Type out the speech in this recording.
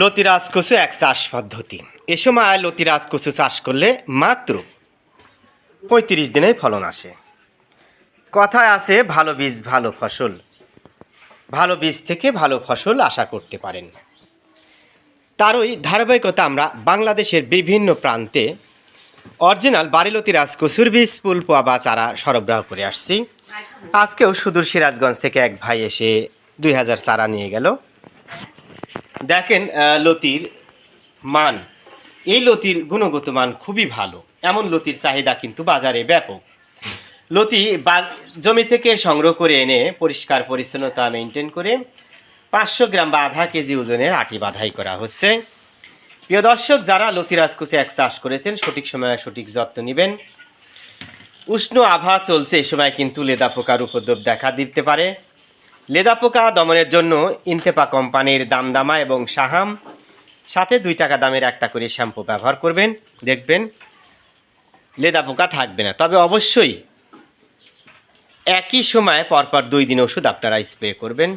লতিরাজ কচু এক চাষ পদ্ধতি। এ সময় লতিরাজ কচু চাষ করলে মাত্র ৩৫ দিনেই ফলন আসে। কথায় আছে ভালো বীজ ভালো ফসল, ভালো বীজ থেকে ভালো ফসল আশা করতে পারেন। তারই ধারাবাহিকতা আমরা বাংলাদেশের বিভিন্ন প্রান্তে অরিজিনাল বাড়ি লতিরাজ কচুর বীজ পুলপোয়া বা চারা সরবরাহ করে আসছি। আজকেও সুদূর সিরাজগঞ্জ থেকে এক ভাই এসে ২০০০ চারা নিয়ে গেল। দেখেন লতির মান, এই লতির গুণগত মান খুবই ভালো। এমন লতির চাহিদা কিন্তু বাজারে ব্যাপক। লতি জমি থেকে সংগ্রহ করে এনে পরিষ্কার পরিচ্ছন্নতা মেনটেন করে ৫০০ গ্রাম বা আধা কেজি ওজনের আটি বাধাই করা হচ্ছে। প্রিয় দর্শক, যারা লতিরাজ কচু এক চাষ করেছেন সঠিক সময়ে সঠিক যত্ন নেবেন। উষ্ণ আবহাওয়া চলছে, এ সময় কিন্তু লেদা পোকার উপদ্রব দেখা দিতে পারে। লেদা পোকা দমনের জন্য ইন্তেপা কোম্পানির দামদামা এবং সাহাম সাথে ২ টাকা দামের একটা করে শ্যাম্পু ব্যবহার করবেন, দেখবেন লেদা পোকা থাকবে না। তবে অবশ্যই একই সময়ে পরপর ২ দিন ওষুধ আপনারা স্প্রে করবেন।